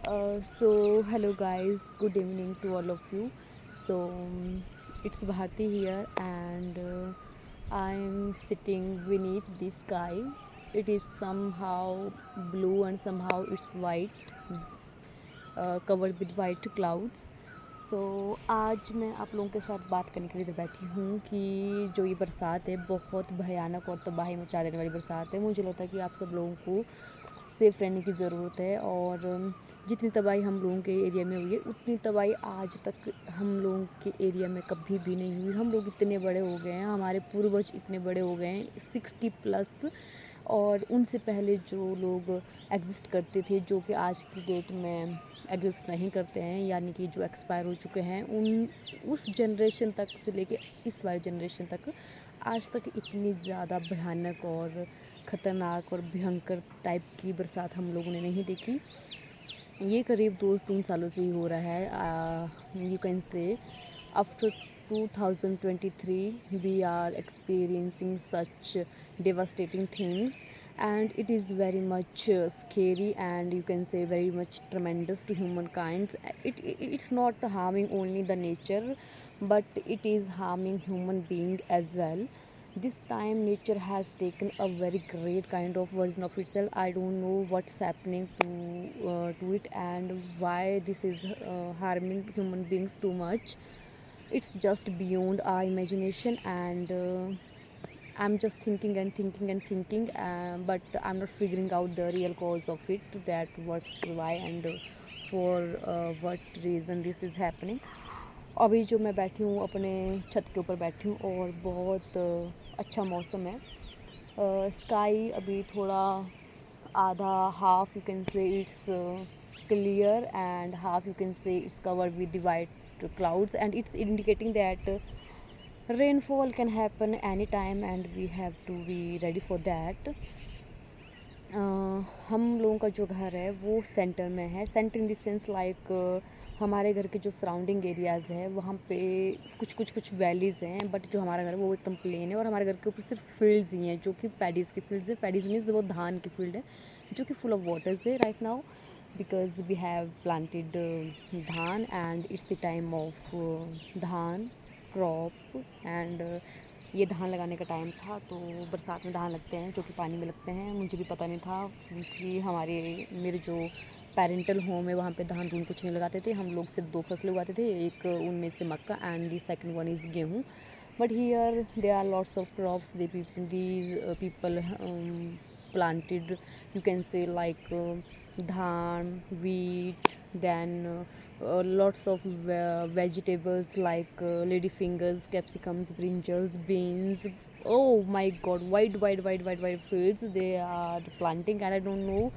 Hello guys, good evening to all of you. It's Bharti here, and I'm sitting beneath the sky. It is somehow blue and somehow it's white, covered with white clouds. आज मैं आप लोगों के साथ बात करने के लिए इधर बैठी हूँ कि जो ये बरसात है बहुत भयानक और तबाही मचा देने वाली बरसात है। मुझे लगता है कि आप सब लोगों को सेफ़ रहने की ज़रूरत है और जितनी तबाही हम लोगों के एरिया में हुई है उतनी तबाही आज तक हम लोगों के एरिया में कभी भी नहीं हुई। हम लोग इतने बड़े हो गए हैं, हमारे पूर्वज इतने बड़े हो गए हैं 60+, और उनसे पहले जो लोग एग्जिस्ट करते थे जो कि आज की डेट में एग्जिस्ट नहीं करते हैं, यानी कि जो एक्सपायर हो चुके हैं, उस जनरेशन तक से लेके इस वाली जनरेशन तक आज तक इतनी ज़्यादा भयानक और ख़तरनाक और भयंकर टाइप की बरसात हम लोगों ने नहीं देखी। ये करीब 2-3 सालों से ही हो रहा है। यू कैन से after 2023 we are experiencing such devastating things, and it is very much scary, and you can say very much tremendous to humankind. It's not harming only the nature, but it is harming human being as well. This time nature has taken a very great kind of version of itself. I don't know what's happening to it and why this is harming human beings too much. It's just beyond our imagination, and I'm just thinking and thinking and thinking, but I'm not figuring out the real cause of it, that what's why and for what reason this is happening. अभी जो मैं बैठी हूँ अपने छत के ऊपर बैठी हूँ और बहुत अच्छा मौसम है। स्काई अभी थोड़ा आधा हाफ यू कैन से it's clear and half you can से it's covered with the white clouds, and it's indicating that rainfall can happen anytime and we have to be ready for that. हम लोगों का जो घर है वो centre में है। Centre in the sense like हमारे घर के जो सराउंडिंग एरियाज़ है वहाँ पे कुछ वैलीज़ हैं, बट जो हमारा घर है वो एकदम प्लेन है और हमारे घर के ऊपर सिर्फ फील्ड्स ही हैं जो कि पैडीज़ की फील्ड्स है। पैडीज़ मीन्स वो धान की फील्ड है जो कि फुल ऑफ वाटर्स है right now, because we have planted dhan and it's the time of dhan crop. And ये धान लगाने का टाइम था, तो बरसात में धान लगते हैं जो कि पानी में लगते हैं। मुझे भी पता नहीं था कि मेरे जो पेरेंटल होम है वहाँ पे धान धून कुछ नहीं लगाते थे। हम लोग सिर्फ 2 फसलें उगाते थे, एक उनमें से makka and the second one is गेहूँ। But here there are lots of crops these people planted, you can say like dhan, wheat, then lots of vegetables like lady fingers, capsicums, brinjals, beans. Oh my god, wide fields they are planting, and I don't know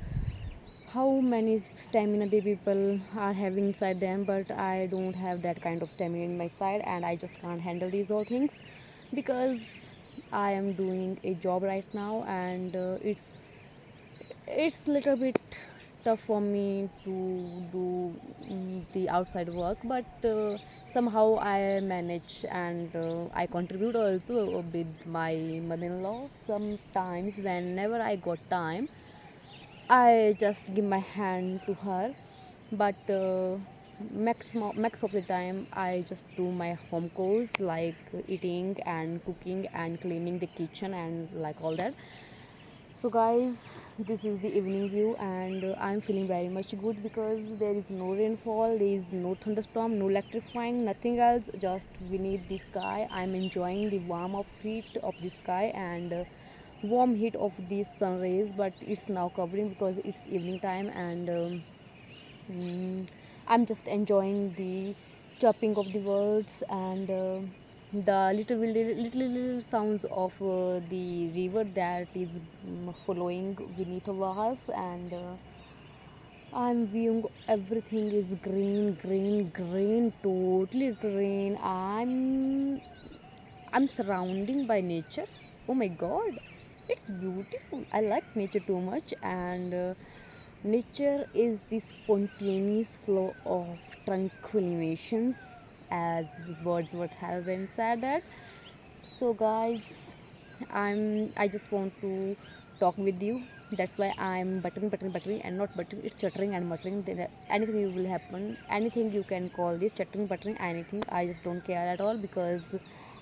how many stamina the people are having inside them, but I don't have that kind of stamina in my side, and I just can't handle these all things because I am doing a job right now, and it's little bit tough for me to do the outside work, but somehow I manage, and I contribute also with my mother-in-law. Sometimes whenever I got time I just give my hand to her, but max of the time I just do my home chores like eating and cooking and cleaning the kitchen and like all that. So guys, this is the evening view, and I'm feeling very much good because there is no rainfall, there is no thunderstorm, no electrifying, nothing else, just beneath the sky I'm enjoying the warm of heat of the sky and warm heat of the sun rays. But it's now covering because it's evening time, and I'm just enjoying the chopping of the birds and the little sounds of the river that is flowing beneath our house, and I'm viewing everything is green, totally green. I'm surrounding by nature. Oh my god, it's beautiful. I like nature too much, and nature is the spontaneous flow of tranquil emotions, as Wordsworth have been said that. So guys, I just want to talk with you That's why I'm buttering and not buttering. It's chuttering and muttering. Then anything you will happen, anything you can call this chuttering, buttering, anything. I just don't care at all because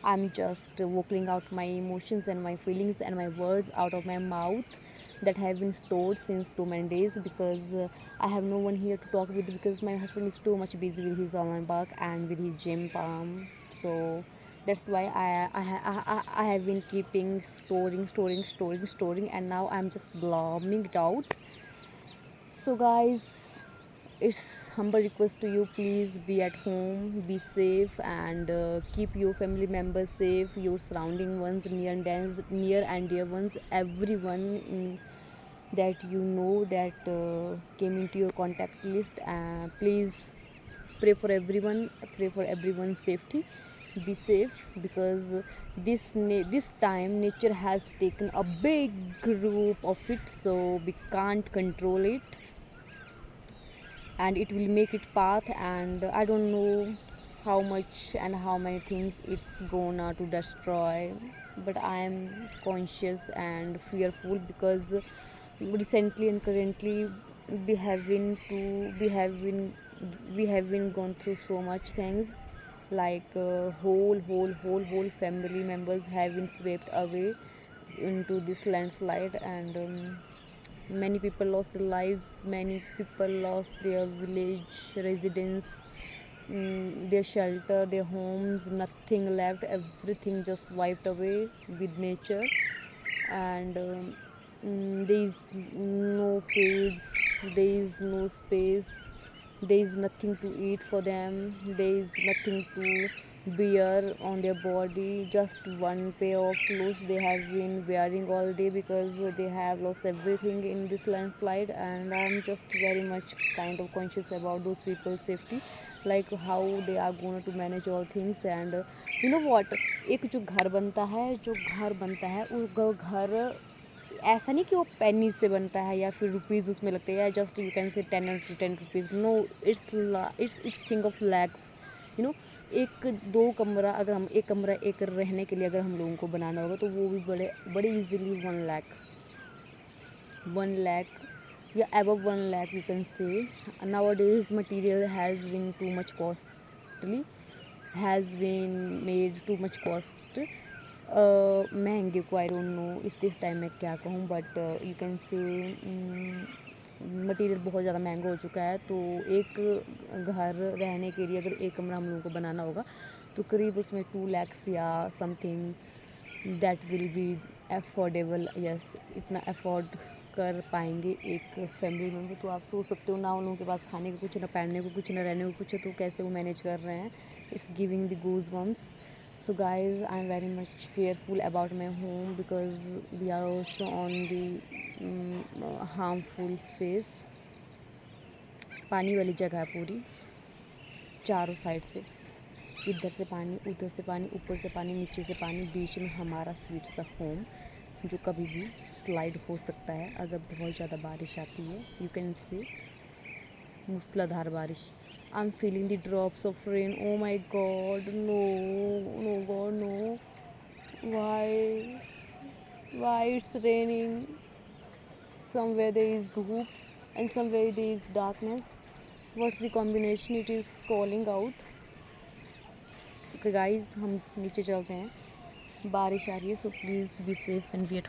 I'm just vocaling out my emotions and my feelings and my words out of my mouth that have been stored since too many days because I have no one here to talk with because my husband is too much busy with his online work and with his gym palm. So that's why I have been keeping storing, and now I'm just blomming it out. So guys, it's humble request to you, please be at home, be safe, and keep your family members safe, your surrounding ones, near and dear ones, everyone that you know that came into your contact list. Please pray for everyone's safety. Be safe because this time nature has taken a big group of it, so we can't control it, and it will make it path. And I don't know how much and how many things it's gonna to destroy, but I am conscious and fearful because recently and currently we have been to we have been gone through so much things, like whole family members have been swept away into this landslide, and many people lost their lives, many people lost their village residence, their shelter, their homes, nothing left, everything just wiped away with nature. And there is no fields, there is no space, there is nothing to eat for them, there is nothing to wear on their body, just one pair of clothes they have been wearing all day because they have lost everything in this landslide. And I'm just very much kind of conscious about those people's safety, like how they are going to manage all things. And you know what, एक जो घर बनता है वो घर ऐसा नहीं कि वो पेनी से बनता है या फिर रुपीज़ उसमें लगते हैं, या just you can say 10 rupees. No, it's thing of lakhs, you know. एक दो कमरा, अगर हम एक कमरा एक रहने के लिए अगर हम लोगों को बनाना होगा तो वो भी बड़े बड़े इजीली 1 लाख या above 1 lakh you can say. Nowadays material has been too much costly, has been made too much cost, महंगे को आई डोंट नो इस दिस टाइम में क्या कहूँ, बट यू कैन से मटेरियल बहुत ज़्यादा महंगा हो चुका है। तो एक घर रहने के लिए अगर एक कमरा हम लोगों को बनाना होगा तो करीब उसमें 2 lakhs या something that will be affordable. Yes, इतना अफोर्ड कर पाएंगे एक फैमिली मेम्बर। तो आप सोच सकते हो ना, उन लोगों के पास खाने को कुछ, ना पहनने को कुछ, ना रहने को कुछ है, तो कैसे वो मैनेज कर रहे हैं। It's giving the goosebumps. So guys, I'm very much fearful about my home because we are also on the harmful space. पानी वाली जगह है पूरी, चारों साइड से, इधर से पानी, उधर से पानी, ऊपर से पानी, नीचे से पानी, बीच में हमारा स्वीट सा होम जो कभी भी स्लाइड हो सकता है अगर बहुत ज़्यादा बारिश आती है। यू कैन से मूसलाधार बारिश। I'm feeling the drops of rain. Oh my god, no, no god, no. Why? Why it's raining? Somewhere there is धूप and somewhere there is darkness. What's the combination? It is calling out. Okay guys, हम नीचे चलते हैं, बारिश आ रही है, so please be safe and be at home.